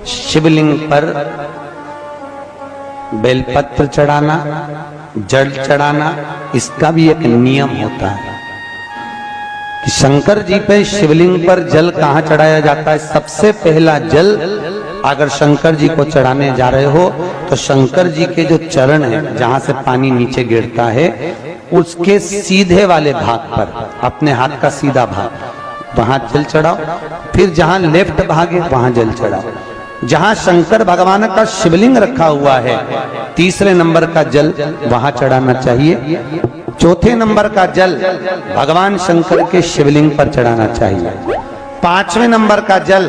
शिवलिंग पर बेलपत्र चढ़ाना, जल चढ़ाना, इसका भी एक नियम होता है कि शंकर जी पे शिवलिंग पर जल कहाँ चढ़ाया जाता है। सबसे पहला जल अगर शंकर जी को चढ़ाने जा रहे हो तो शंकर जी के जो चरण है, जहां से पानी नीचे गिरता है, उसके सीधे वाले भाग पर, अपने हाथ का सीधा भाग, वहां जल चढ़ाओ। फिर जहां लेफ्ट भाग है वहां जल चढ़ाओ। जहां शंकर भगवान का शिवलिंग रखा हुआ है, तीसरे नंबर का जल वहां चढ़ाना चाहिए। चौथे नंबर का जल भगवान शंकर के शिवलिंग पर चढ़ाना चाहिए। पांचवें नंबर का जल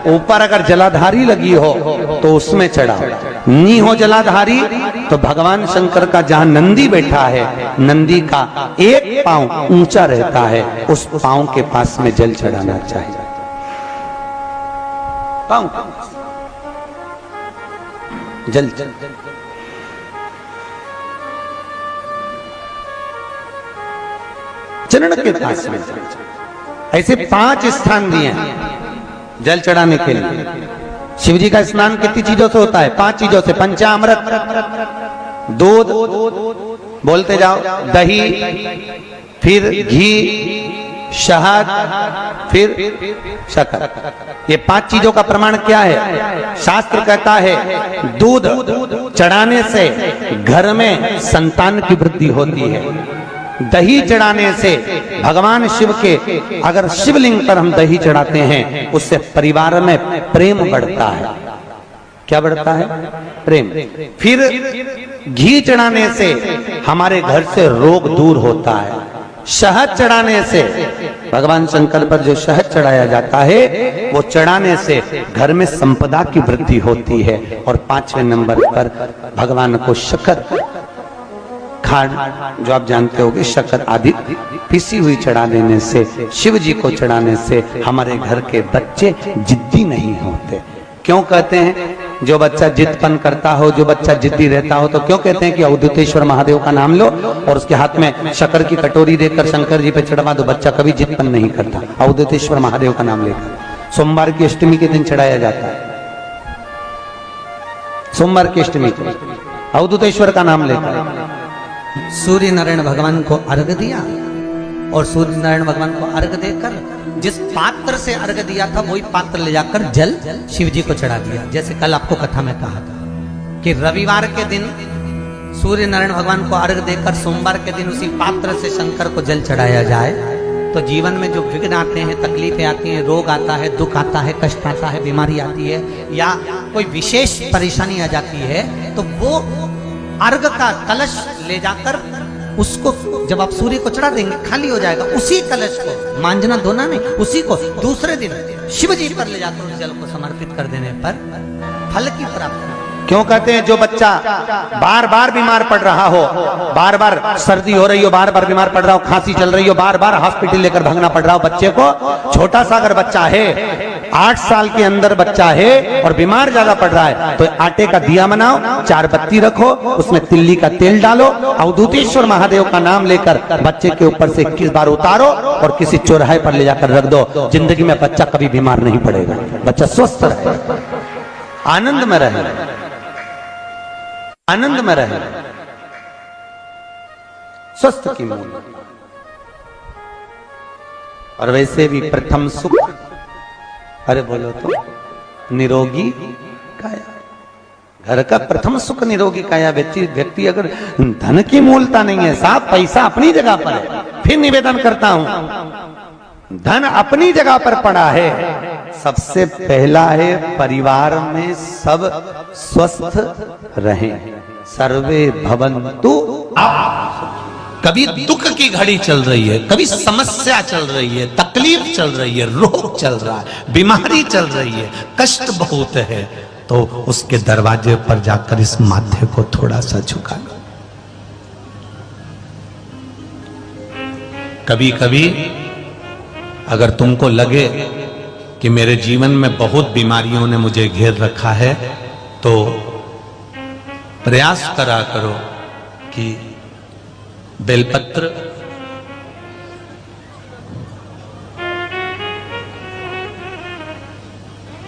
ऊपर अगर जलाधारी लगी हो तो उसमें चढ़ाओ, नहीं हो जलाधारी तो भगवान शंकर का जहां नंदी बैठा है, नंदी का एक पांव ऊंचा रहता है, उस पांव के पास में जल चढ़ाना चाहिए। पांव जल चरण के पास में। ऐसे 5 स्थान दिए हैं जल चढ़ाने के लिए। शिव जी का स्नान कितनी चीजों से होता है? 5 चीजों से। पंचामृत, दूध, बोलते जाओ, दही, फिर घी, शहद, फिर शक्कर। ये 5 चीजों का प्रमाण क्या है? शास्त्र कहता है दूध चढ़ाने से घर में संतान की वृद्धि होती है। दही चढ़ाने से भगवान शिव के, अगर शिवलिंग पर हम दही चढ़ाते हैं, उससे परिवार में प्रेम बढ़ता है। क्या बढ़ता है? प्रेम। फिर घी चढ़ाने से हमारे घर से रोग दूर होता है। शहद चढ़ाने से, भगवान शंकर पर जो शहद चढ़ाया जाता है, वो चढ़ाने से घर में संपदा की वृद्धि होती है। और 5वें नंबर पर भगवान को शक्कर, खांड, जो आप जानते होंगे, शक्कर आदि पिसी हुई चढ़ा देने से, शिव जी को चढ़ाने से हमारे घर के बच्चे जिद्दी नहीं होते। क्यों कहते हैं? जो बच्चा जिद्दपन करता हो, जो बच्चा जिद्दी रहता हो, तो क्यों कहते हैं कि अवधूतेश्वर महादेव का नाम लो और उसके हाथ में शक्कर की कटोरी देकर शंकर जी पे चढ़वा दो, बच्चा कभी जिद्दपन नहीं करता। अवधूतेश्वर महादेव का नाम लेकर सोमवार की अष्टमी के दिन चढ़ाया जाता है। सोमवार की अष्टमी को अवधूतेश्वर का नाम लेकर सूर्य नारायण भगवान को अर्घ दिया, और सूर्य नारायण भगवान को अर्घ देकर जिस पात्र से अर्घ दिया था वही पात्र ले जाकर जल शिव जी को चढ़ा दिया। जैसे कल आपको कथा में कहा था कि रविवार के दिन सूर्य नारायण भगवान को अर्घ देकर सोमवार के दिन उसी पात्र से शंकर को जल चढ़ाया जाए, तो जीवन में जो विघ्न आते हैं, तकलीफें आती हैं, रोग आता है, दुख आता है, कष्ट आता है, बीमारी आती है, या कोई विशेष परेशानी आ जाती है, तो वो अर्घ का कलश ले जाकर उसको जब आप सूर्य को चढ़ा देंगे खाली हो जाएगा। उसी कलश को मांझना धोना नहीं, उसी को दूसरे दिन शिव जी पर ले जाकर उस जल को समर्पित कर देने पर फल की प्राप्ति। क्यों कहते हैं? जो बच्चा बार बार बीमार पड़ रहा हो, बार बार सर्दी हो रही हो, बार बार बीमार पड़ रहा हो, खांसी चल रही हो, बार बार हॉस्पिटल लेकर भागना पड़ रहा हो बच्चे को, छोटा सा अगर बच्चा है, 8 साल के अंदर बच्चा है और बीमार ज्यादा पड़ रहा है, तो आटे का दिया बनाओ, 4 बत्ती रखो, उसमें तिल्ली का तेल डालो, अवधूतेश्वर महादेव का नाम लेकर बच्चे के ऊपर से 21 बार उतारो और किसी चौराहे पर ले जाकर रख दो। जिंदगी में बच्चा कभी बीमार नहीं पड़ेगा, बच्चा स्वस्थ रहे, आनंद में रहे, आनंद में रहे, स्वस्थ की मूल। और वैसे भी प्रथम सुख, अरे बोलो तो, निरोगी काया। घर का प्रथम सुख निरोगी काया। व्यक्ति अगर धन की मूलता नहीं है, साफ पैसा अपनी जगह पर है, फिर निवेदन करता हूं, धन अपनी जगह पर पड़ा है, सबसे पहला है परिवार में सब स्वस्थ रहें, सर्वे भवन्तु। कभी दुख की घड़ी चल रही है, कभी समस्या चल रही है, तकलीफ चल रही है, रोग चल रहा है, बीमारी चल रही है, कष्ट बहुत है, तो उसके दरवाजे पर जाकर इस माथे को थोड़ा सा झुका लो। कभी कभी अगर तुमको लगे कि मेरे जीवन में बहुत बीमारियों ने मुझे घेर रखा है, तो प्रयास करा करो कि बेलपत्र,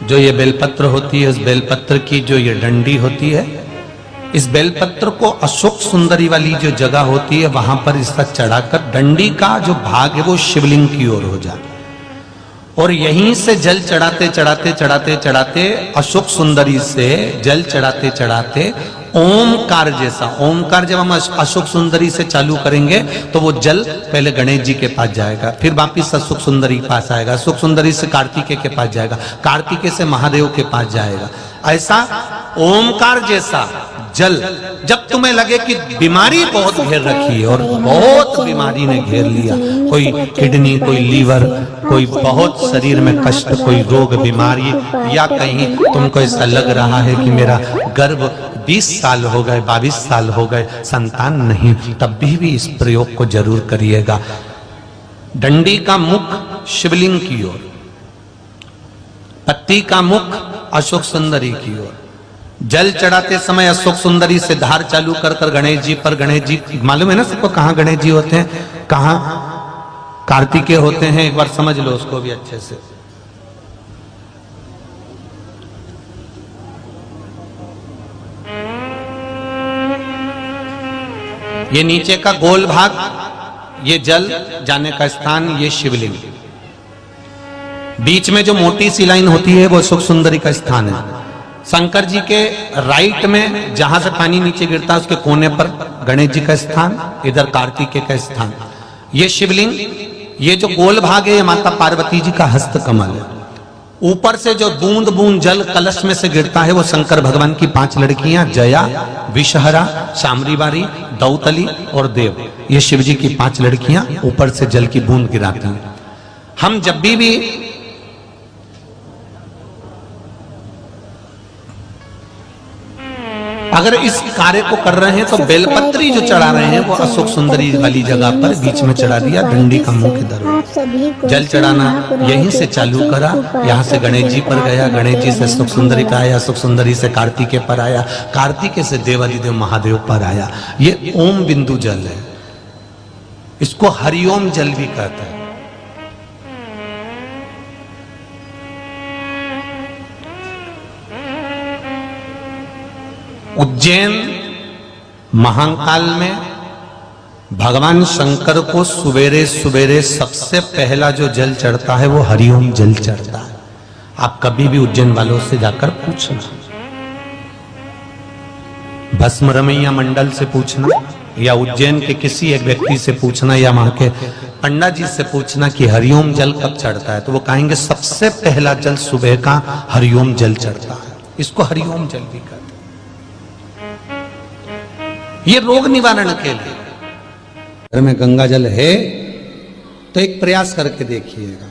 जो ये बेलपत्र होती है, इस बेलपत्र की जो ये डंडी होती है, इस बेलपत्र को अशोक सुंदरी वाली जो जगह होती है वहां पर इसका चढ़ाकर डंडी का जो भाग है वो शिवलिंग की ओर हो जाए और यहीं से जल चढ़ाते चढ़ाते चढ़ाते चढ़ाते अशोक सुंदरी से जल चढ़ाते चढ़ाते ओमकार जैसा, ओमकार जब हम अशोक सुंदरी से चालू करेंगे तो वो जल पहले गणेश जी के पास जाएगा, फिर वापिस अशोक सुंदरी के पास आएगा, अशोक सुंदरी से कार्तिकेय के पास जाएगा, कार्तिकेय से महादेव के पास जाएगा। ऐसा ओमकार जैसा जल, जब तुम्हें लगे कि बीमारी बहुत घेर रखी है और बहुत बीमारी ने घेर लिया, कोई किडनी, कोई लीवर, कोई बहुत शरीर में कष्ट, कोई रोग बीमारी, या कहीं तुमको ऐसा लग रहा है कि मेरा गर्भ 20 साल हो गए, 22 साल हो गए, संतान नहीं, तब भी इस प्रयोग को जरूर करिएगा। डंडी का मुख शिवलिंग की ओर, पत्ती का मुख अशोक सुंदरी की ओर, जल चढ़ाते समय अशोक सुंदरी से धार चालू कर कर गणेश जी पर, गणेश जी मालूम है ना सबको कहां गणेश जी होते हैं, कहां कार्तिकेय होते हैं, एक बार समझ लो उसको भी अच्छे से। ये नीचे का गोल भाग, ये जल जाने का स्थान, ये शिवलिंग, बीच में जो मोटी सी लाइन होती है वो अशोक सुंदरी का स्थान है। शंकर जी के राइट में जहां से पानी नीचे गिरता है उसके कोने पर गणेश जी का स्थान, इधर कार्तिकेय का स्थान। ये शिवलिंग, ये जो गोल भाग है ये माता पार्वती जी का हस्त कमल है। ऊपर से जो बूंद बूंद जल कलश में से गिरता है वो शंकर भगवान की 5 लड़कियां, जया, विषहरा, शामरीवारी, दौतली और देव, ये शिव जी की 5 लड़कियां ऊपर से जल की बूंद गिराती हैं। हम जब भी अगर इस कार्य को कर रहे हैं तो बेलपत्री जो चढ़ा रहे हैं वो अशोक सुंदरी वाली जगह पर बीच में चढ़ा दिया, डंडी का मुख इधर, जल चढ़ाना यहीं से चालू करा, यहाँ से गणेश जी पर गया, गणेश जी से अशोक सुंदरी का आया, अशोक सुंदरी से कार्तिकेय पर आया, कार्तिकेय से देवादिदेव महादेव पर आया। ये ओम बिंदु जल है, इसको हरिओम जल भी कहता है। उज्जैन महाकाल में भगवान शंकर को सुबेरे सुबेरे सबसे पहला जो जल चढ़ता है वो हरिओम जल चढ़ता है। आप कभी भी उज्जैन वालों से जाकर पूछना, भस्म रमैया मंडल से पूछना या उज्जैन के किसी एक व्यक्ति से पूछना या वहां के पंडित जी से पूछना कि हरिओम जल कब चढ़ता है, तो वो कहेंगे सबसे पहला जल सुबह का हरिओम जल चढ़ता है। इसको हरिओम जल भी कहते हैं। ये रोग निवारण के लिए। घर में गंगा जल है तो एक प्रयास करके देखिएगा।